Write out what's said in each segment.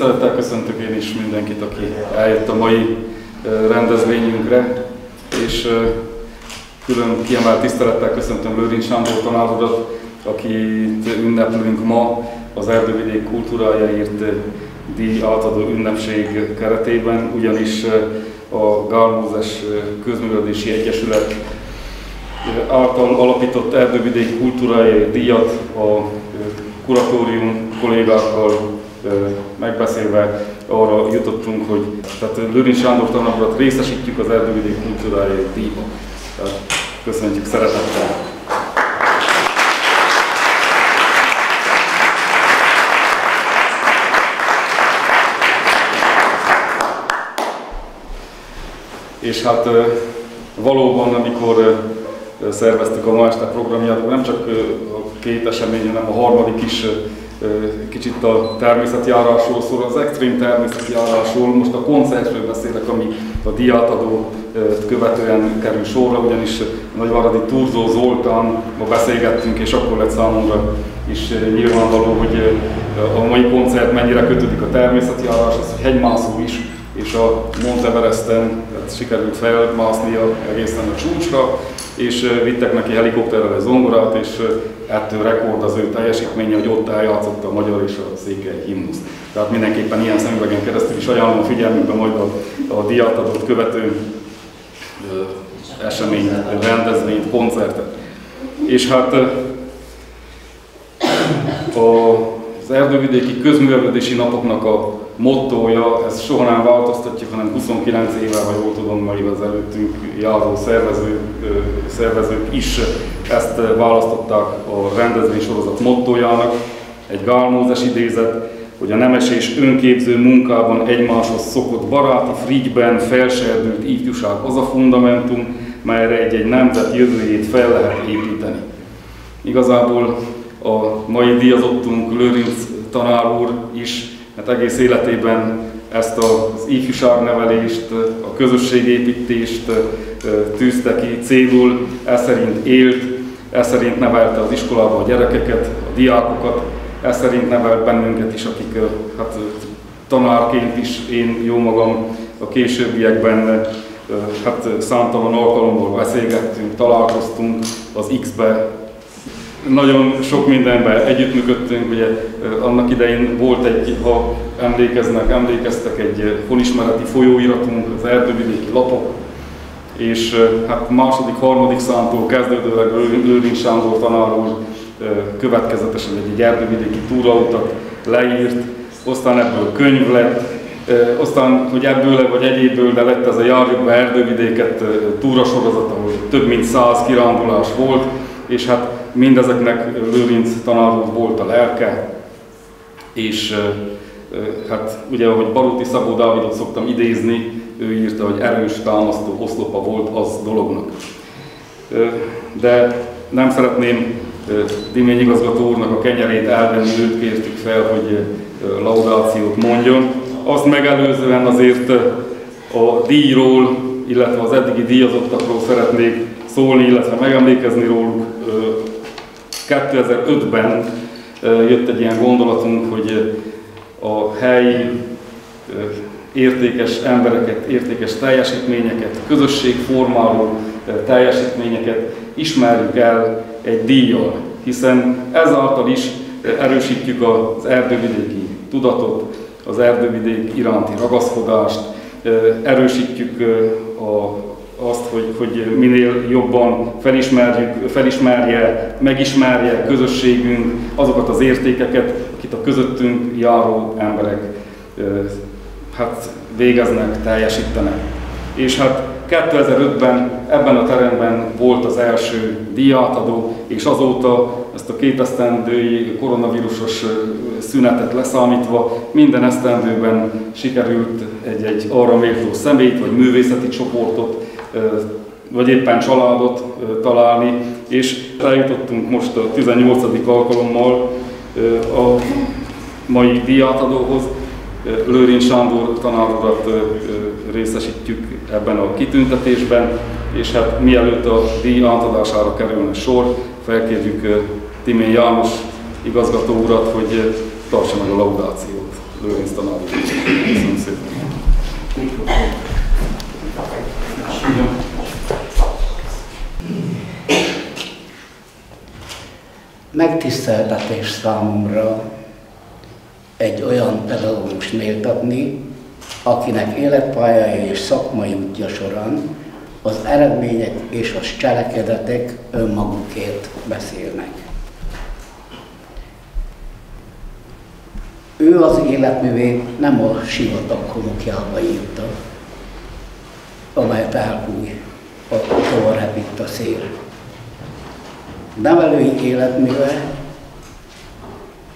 Szeretettel köszöntök én is mindenkit, aki eljött a mai rendezvényünkre, és külön kiemelt tisztelettel köszöntöm Lőrinc Sándor tanár urat, akit ünneplünk ma az Erdővidék kultúrájáért díj átadó ünnepség keretében, ugyanis a Gál Mózes Közművelődési Egyesület által alapított Erdővidék kultúrájáért díjat a kuratórium kollégákkal megbeszélve arra jutottunk, hogy tehát Lőrinc Sándor tanár urat részesítjük az Erdővidék kultúrájáért díjba. Tehát köszönjük szeretettel! És hát valóban, amikor szerveztük a ma este programját, nem csak a két esemény, hanem a harmadik is kicsit a természetjárásról szól, az extrém természetjárásról. Most a koncertről beszélek, ami a díjátadót követően kerül sorra, ugyanis a nagyváradi Turzó Zoltánmal beszélgettünk, és akkor lett számomra is nyilvánvaló, hogy a mai koncert mennyire kötődik a természetjáráshoz, hogy hegymászó is, és a Mount Everesten sikerült felmásznia egészen a csúcsra, és vittek neki helikopterrel egy zongorát, és ettől rekord az ő teljesítménye, hogy ott eljátszotta a magyar és a székely himnusz. Tehát mindenképpen ilyen szemüvegen keresztül is ajánlom a figyelmükbe majd a díjátadót követő eseményt, rendezvényt, koncertet. És hát az Erdővidéki Közművelődési Napoknak a mottója, ez soha nem változtatjuk, hanem 29 éve, ha jól tudom, majd az előttünk járó szervezők is ezt választották a rendezvénysorozat mottójának. Egy Gál Mózes idézet, hogy a nemes és önképző munkában egymáshoz szokott baráti frigyben felserdült ifjúság az a fundamentum, melyre egy nemzet jövőjét fel lehet építeni. Igazából a mai díjazottunk Lőrinc tanár úr is, mert egész életében ezt az ifjúságnevelést, a közösségépítést tűzte ki célul, ez szerint élt, ez szerint nevelte az iskolában a gyerekeket, a diákokat, ez szerint nevelt bennünket is, akik hát, tanárként is, én jó magam a későbbiekben hát, számtalan alkalommal beszélgettünk, találkoztunk az X-be, nagyon sok mindenben együttműködtünk, ugye annak idején volt egy, ha emlékeztek, egy honismereti folyóiratunk, az Erdővidéki Lapok, és hát második, harmadik számtól kezdődőleg Lőrinc Sándor tanár úr következetesen egy erdővidéki túrautat leírt, aztán ebből könyv lett, aztán, hogy ebből vagy egyébből, de lett ez a Járjuk be Erdővidéket túrasorozat, ahol több mint 100 kirándulás volt, és hát mindezeknek Lőrinc tanár úr volt a lelke, és hát ugye, ahogy Baróti Szabó Dávidot szoktam idézni, ő írta, hogy erős támasztó oszlopa volt az dolognak. De nem szeretném Dimény igazgató úrnak a kenyerét elvenni, őt kértük fel, hogy laudációt mondjon. Azt megelőzően azért a díjról, illetve az eddigi díjazottakról szeretnék szólni, illetve megemlékezni róluk. 2005-ben jött egy ilyen gondolatunk, hogy a helyi értékes embereket, értékes teljesítményeket, közösségformáló teljesítményeket ismerjük el egy díjjal, hiszen ezáltal is erősítjük az erdővidéki tudatot, az erdővidék iránti ragaszkodást, erősítjük azt, hogy minél jobban megismerje közösségünk azokat az értékeket, akit a közöttünk járó emberek hát végeznek, teljesítenek. És hát 2005-ben ebben a teremben volt az első díjátadó, és azóta ezt a 2 esztendői koronavírusos szünetet leszámítva minden esztendőben sikerült egy arra méltó személyt, vagy művészeti csoportot, vagy éppen családot találni, és eljutottunk most a 18. alkalommal a mai díjátadóhoz. Lőrinc Sándor tanár urat részesítjük ebben a kitüntetésben, és hát mielőtt a díj átadására kerülne sor, felkérjük Timény János igazgató urat, hogy tartsa meg a laudációt. Lőrinc tanár. Köszönöm szépen. Megtiszteltetés számomra egy olyan pedagógust méltatni, akinek életpályája és szakmai útja során az eredmények és a cselekedetek önmagukért beszélnek. Ő az életművét nem a sivatag homokjába írta, amelyet elbúj a tovarrepít a szél. Nevelői életműve,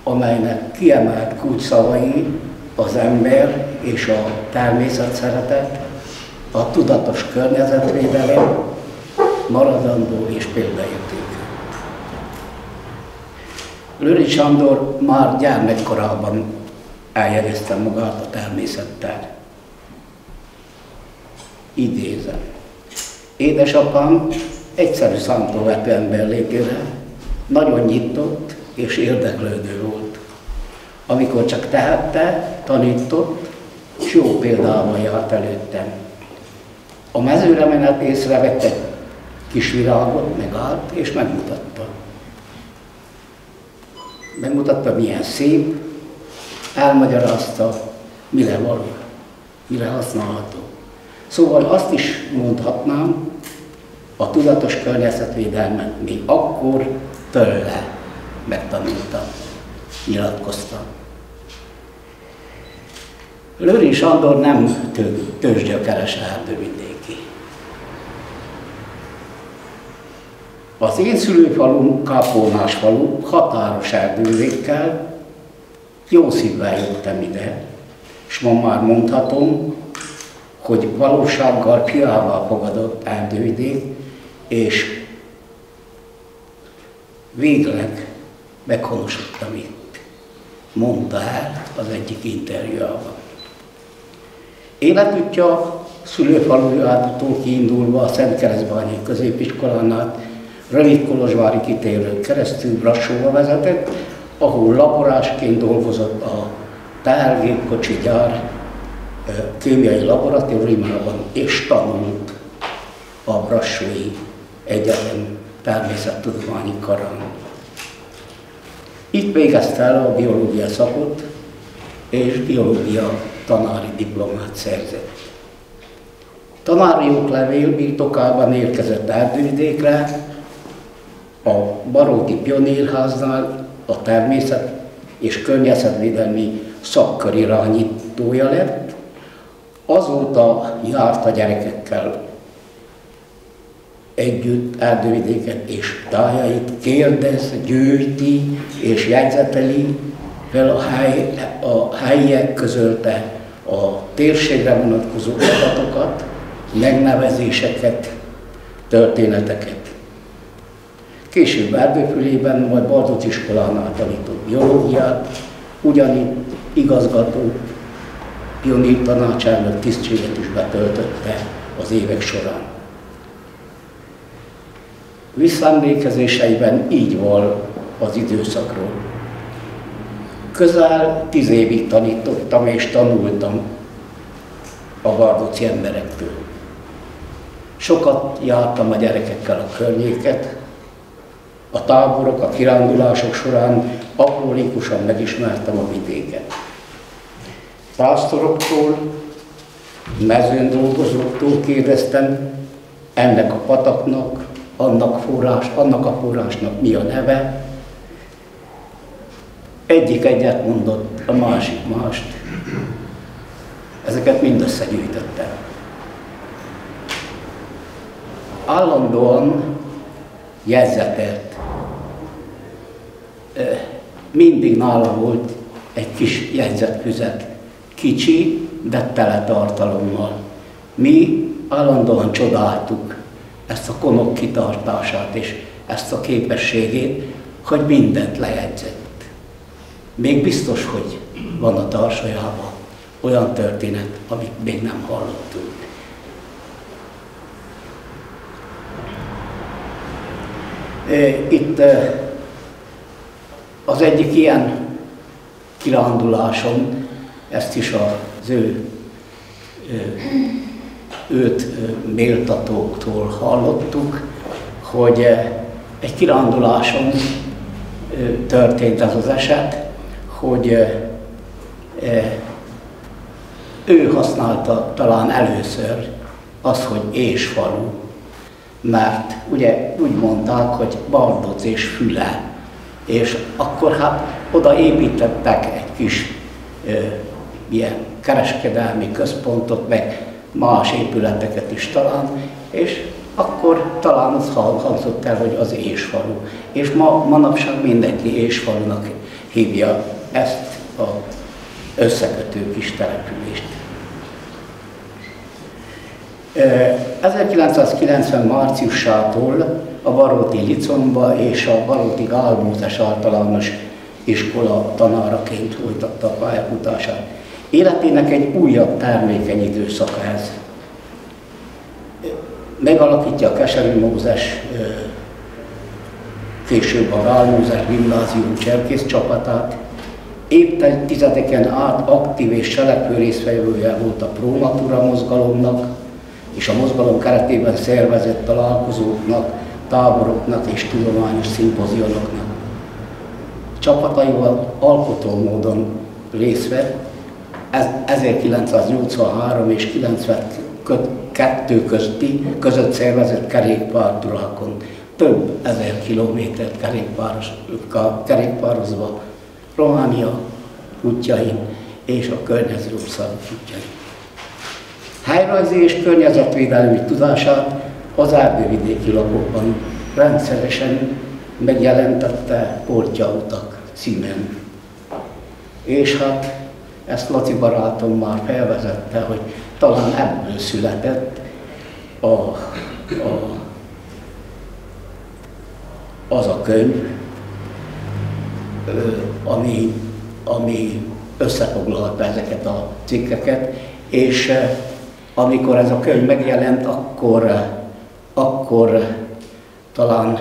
amelynek kiemelt kulcsszavai az ember és a természet szeretet, a tudatos környezetvédelem, maradandó és példaértékű. Lőrinc Sándor már gyermekkorában eljegyezte magát a természettel. Idézem. Édesapám egyszerű számtalanvető ember létére nagyon nyitott és érdeklődő volt. Amikor csak tehette, tanított, és jó példával járt előttem. A mezőre menet észrevett egy kis virágot, megállt és megmutatta. Megmutatta, milyen szép, elmagyarázta, mire való, mire használható. Szóval azt is mondhatnám, a tudatos környezetvédelmet még akkor tőle megtanultam, nyilatkoztam. Lőrinc Sándor nem tőzsgyökeres erdővidéki. Az én szülőfalum, Kápolnás falu, határos erdővidékkel, jó szívvel jöttem ide, és ma már mondhatom, hogy valósággal piával fogadott erdővidék, és végleg meghonosodtam itt, mondta el az egyik interjújában. Életútja szülőfalujától kiindulva a Szentkeresztbányai középiskolán át Rövid-Kolozsvári kitérőn keresztül Brassóba vezetett, ahol laborásként dolgozott a tehergépkocsi gyár kémiai laboratóriumában, és tanult a Brassói Egyetem természettudományi karán. Itt végezte el a biológia szakot, és biológia tanári diplomát szerzett. Tanári oklevél birtokában érkezett Erdővidékre, a Baróti Pionérháznál a természet és környezetvédelmi szakkör irányítója lett, azóta járt a gyerekekkel együtt Erdővidéket és tájait, kérdez, gyűjti és jegyzeteli fel a helyiek, közölte a térségre vonatkozó adatokat, megnevezéseket, történeteket. Később Erdőfülében, majd Bardócz iskolánál tanított biológiát, ugyanitt igazgató, pionír tanácselnök tisztséget is betöltötte az évek során. Visszaemlékezéseiben így val az időszakról. Közel 10 évig tanítottam és tanultam a bardóci emberektől. Sokat jártam a gyerekekkel a környéket, a táborok, a kirándulások során aprólékosan megismertem a vidéket. Pásztoroktól, mezőn dolgozóktól kérdeztem, ennek a pataknak, annak a forrásnak mi a neve. Egyik egyet mondott, a másik mást. Ezeket mind összegyűjtöttem. Állandóan jegyzetelt. Mindig nála volt egy kis jegyzetfüzet, kicsi, de tele tartalommal. Mi állandóan csodáltuk ezt a konok kitartását és ezt a képességét, hogy mindent lejegyzett. Még biztos, hogy van a tarsajában olyan történet, amit még nem hallottunk. Itt az egyik ilyen kiránduláson ezt is az őt méltatóktól hallottuk, hogy egy kiránduláson történt ez az eset, hogy ő használta talán először azt, hogy Ésfalu, mert ugye úgy mondták, hogy Bardoc és Füle, és akkor hát oda építettek egy kis ilyen kereskedelmi központot, meg más épületeket is talán, és akkor talán az hangzott el, hogy az Ésfalu. És manapság mindenki Ésfalunak hívja ezt az összekötő kis települést. 1990 márciusától a Baróti Liceumba és a Baróti Gál Mózes Általános Iskola tanáraként folytatta a pályafutását. Életének egy újabb termékeny időszaka ez. Megalakítja a Keserű Mózes, később a Gál Mózes Gimnázium cserkész csapatát. Évtizedeken át aktív és cselekvő résztvevője volt a Pro Natura mozgalomnak, és a mozgalom keretében szervezett találkozóknak, táboroknak és tudományos szimpozionoknak. Csapataival alkotó módon részt vett 1983 és 92 között szervezett kerékpárturákon. Több ezer kilométert kerékpározva Románia útjain és a környező országok útjain. Helyrajzi és környezetvédelmi tudását az erdővidéki lapokban rendszeresen megjelentette Portyautak címen. És hát ezt Laci barátom már felvezette, hogy talán ebből született az a könyv, ami összefoglalta ezeket a cikkeket, és amikor ez a könyv megjelent, akkor talán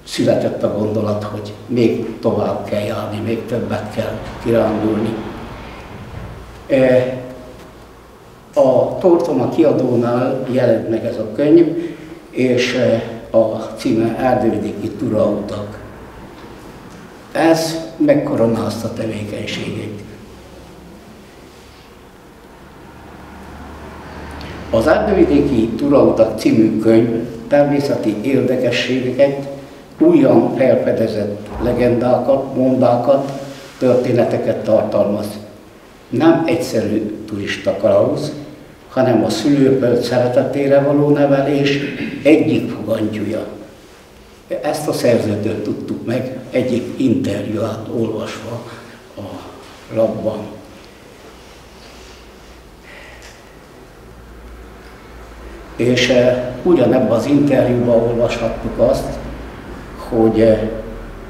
született a gondolat, hogy még tovább kell járni, még többet kell kirándulni. A Tortona kiadónál jelent meg ez a könyv, és a címe Erdővidéki túrautak. Ez megkoronázta tevékenységét. Az Erdővidéki túrautak című könyv természeti érdekességeket, újan felfedezett legendákat, mondákat, történeteket tartalmaz. Nem egyszerű turista kalauz, hanem a szülőföld szeretetére való nevelés egyik fogantyúja. Ezt a szerzőtől tudtuk meg egyik interjúját olvasva a lapban. És ugyanebben az interjúban olvashattuk azt, hogy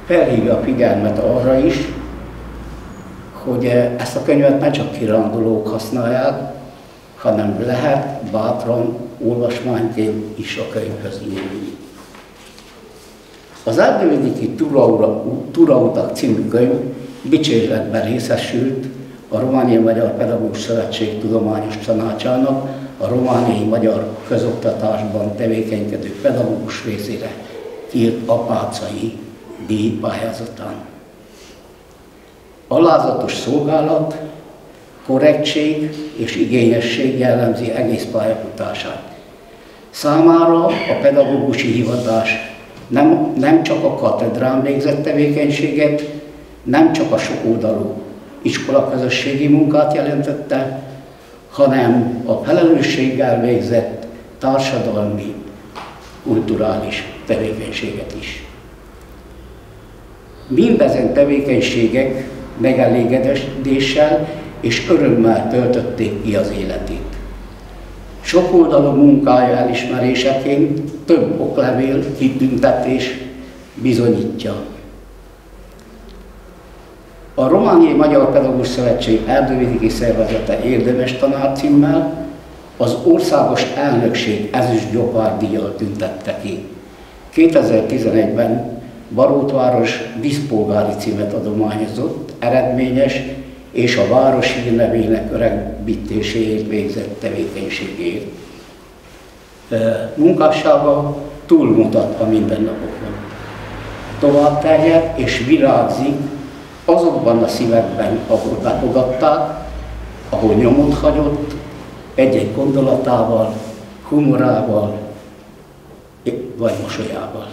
felhívja a figyelmet arra is, hogy ezt a könyvet ne csak kirándulók használják, hanem lehet bátran olvasmányként is a könyvhöz nyúlni. Az Erdővidéki túrautak című könyv dicsérletben részesült a Romániai Magyar Pedagógus Szövetség Tudományos Tanácsának a romániai magyar közoktatásban tevékenykedő pedagógus részére írt apácai díjpályázatán. Alázatos szolgálat, korrektség és igényesség jellemzi egész pályafutását. Számára a pedagógusi hivatás nem csak a katedrán végzett tevékenységet, nem csak a sokoldalú iskolaközösségi munkát jelentette, hanem a felelősséggel végzett társadalmi, kulturális tevékenységet is. Mindezen tevékenységek megelégedéssel és örömmel töltötték ki az életét. Sokoldalú munkája elismeréseként több oklevél, kitüntetés bizonyítja. A Romániai Magyar Pedagógus Szövetség Erdővidéki Szervezete érdemes tanár címmel az országos elnökség ezüst gyopárdíjjal tüntette ki. 2011-ben Barótváros díszpolgári címet adományozott eredményes és a város hírnevének öregbítéséért végzett tevékenységért. Munkássága túlmutat a mindennapokon. Tovább terjed és virágzik azokban a szívekben, ahol befogadták, ahol nyomot hagyott, egy-egy gondolatával, humorával vagy mosolyával.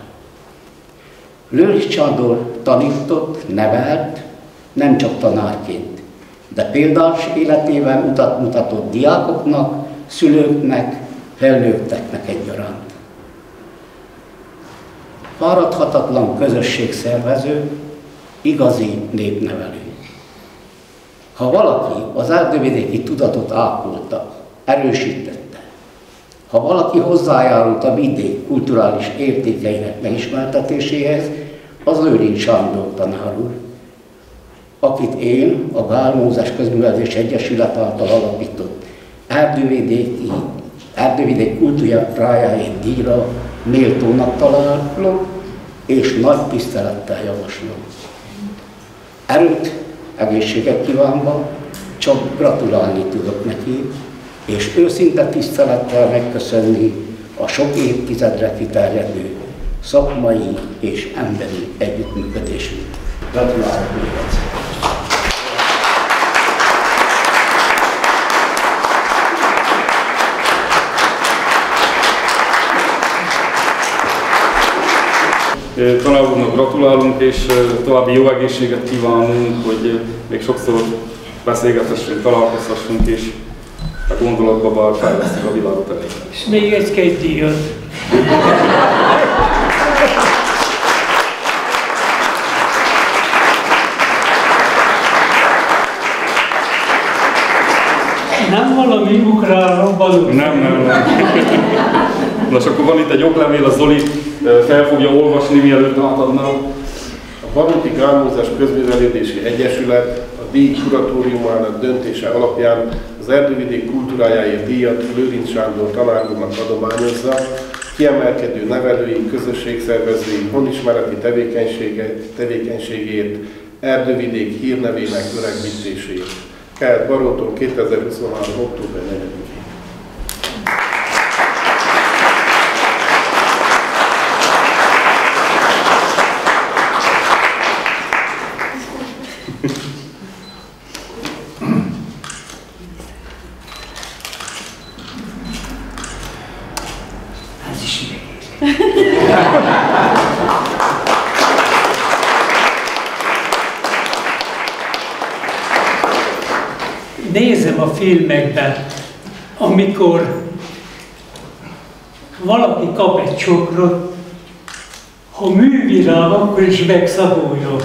Lőrincz Sándor tanított, nevelt, nem csak tanárként, de példás életével utat mutatott diákoknak, szülőknek, felnőtteknek egyaránt. Fáradhatatlan közösségszervező, igazi népnevelő. Ha valaki az erdővidéki tudatot ápolta, erősítette, ha valaki hozzájárult a vidék kulturális értékeinek megismertetéséhez, az Lőrincz Sándor tanár úr, akit én a Gál Mózes Közművelődési Egyesület által alapított Erdővidék kultúrájáért díjra méltónak találok, és nagy tisztelettel javaslom. Erőt, egészséget kívánva, csak gratulálni tudok neki, és őszinte tisztelettel megköszönni a sok évtizedre kiterjedő szakmai és emberi együttműködésünk. Gratulálok még egyszer! Tanár úrnak gratulálunk, és további jó egészséget kívánunk, hogy még sokszor beszélgethessünk, találkozhassunk, és a gondolatba bár fejlesztjük a világot elég. És még egy-két díjat. Nem valami ukrán robbanó? Nem. Nos, akkor van itt egy oklevél, a Zoli fel fogja olvasni, mielőtt átadnám. A Baróti Gál Mózes Közművelődési Egyesület a díj kuratóriumának döntése alapján az Erdővidék kultúrájáért díjat Lőrincz Sándor tanár úrnak adományozza, kiemelkedő nevelői, közösségszervezői, honismereti tevékenységért, Erdővidék hírnevének öregbítéséért. Kelet-Baróton 2023. október 4-én. Nézem a filmekben, amikor valaki kap egy csokrot, ha művirág, akkor is megszagolja.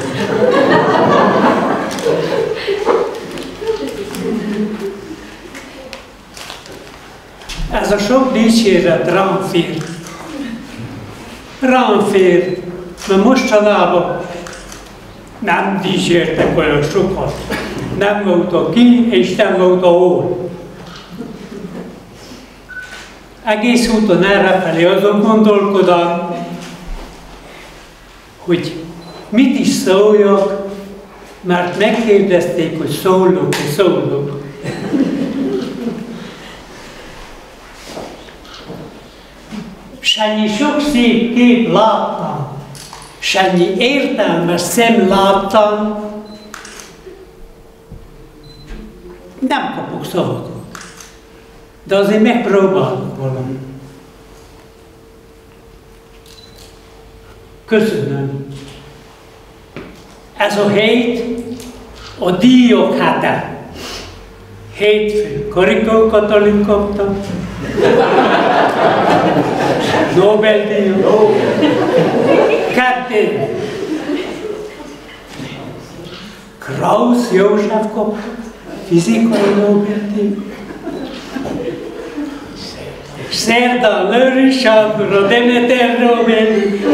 Ez a sok dicséret rám fér. Rám fér, mert mostanában nem dicsértek olyan sokat. Nem volt ki, és nem volt hol. Egész úton errefelé azon gondolkodom, hogy mit is szóljak, mert megkérdezték, hogy szólok. Sennyi sok szép kép láttam, sennyi értelmes szem láttam, nem kapok szavakat, de azért megpróbálok valamit. Köszönöm. Ez a hét a díjak hete. Hétfőn Karikó Katalin kapta, Nobel-díjat. Kettőn Krausz József kapta, fizikai Nobel-díjat. Szerdán Lőrincz Sándor a Demeter Nobel-díjat.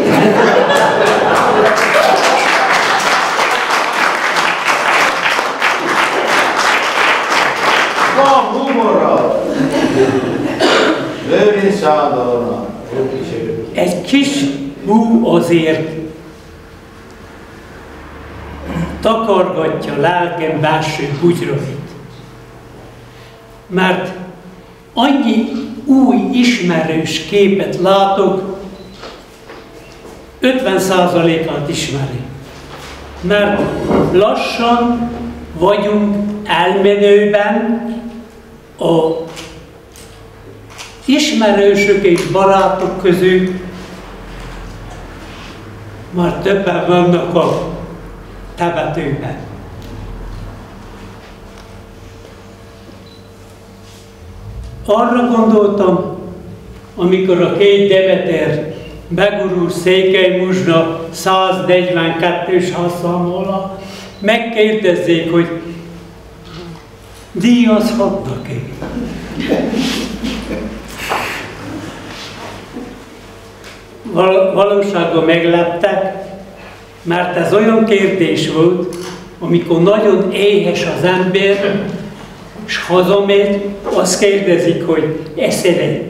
Van humorral! Lőrincz Sándornak. Egy kis hú azért. takargatja lelkem belső bugyrait. Mert annyi új ismerős képet látok, 50%-át ismeri. Mert lassan vagyunk elmenőben a ismerősök és barátok közül, már többen vannak a temetőben. Arra gondoltam, amikor a két Demeter begurul Székely-Muzsna 142-s hasszámolva, megkérdezzék, hogy díjazhatnak-e? Valóságban megleptek, mert ez olyan kérdés volt, amikor nagyon éhes az ember, és hazamegy, azt kérdezik, hogy eszed-e?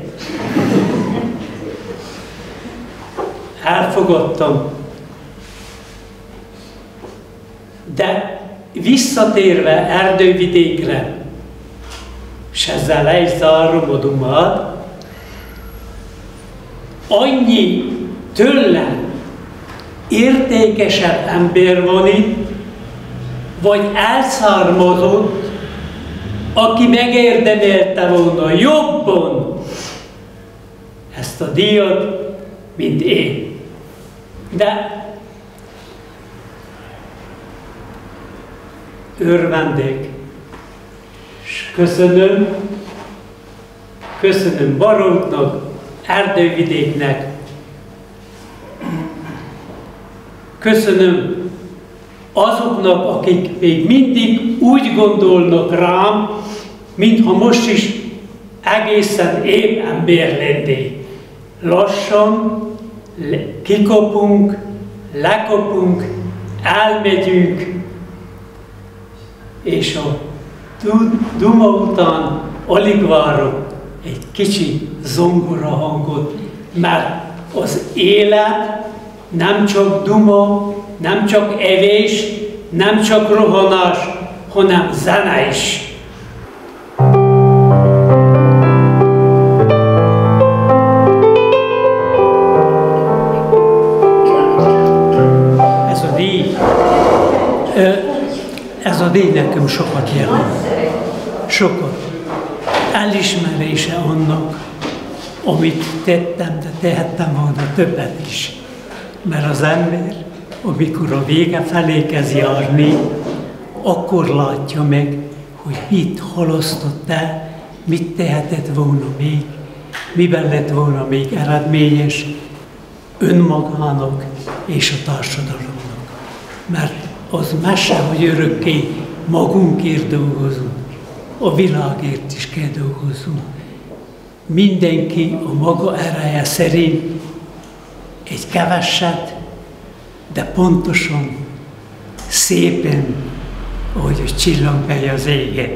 Elfogadtam. De visszatérve Erdővidékre, és ezzel le is zárom a dumát, annyi tőlem értékesebb ember van itt, vagy elszármazott, aki megérdemelte volna jobban ezt a díjat, mint én. De örvendék, és köszönöm Barótnak, Erdővidéknek, köszönöm azoknak, akik még mindig úgy gondolnak rám, mintha most is egészen épp ember lennék. Lassan kikapunk, lekapunk, elmegyünk, és a duma után alig várok egy kicsi zongora hangot, mert az élet nem csak duma, nem csak evés, nem csak rohanás, hanem zene is. Ez a díj nekem sokat jelent. Sokat. Elismerése annak, amit tettem, de tehettem volna többet is. Mert az ember, amikor a vége felé kezd járni, akkor látja meg, hogy mit halasztott el, mit tehetett volna még, miben lett volna még eredményes önmagának és a társadalomnak. Mert az mese, hogy örökké magunkért dolgozunk, a világért is kell dolgozzunk. Mindenki a maga ereje szerint egy keveset, de pontosan, szépen, ahogy a csillag megy az égen.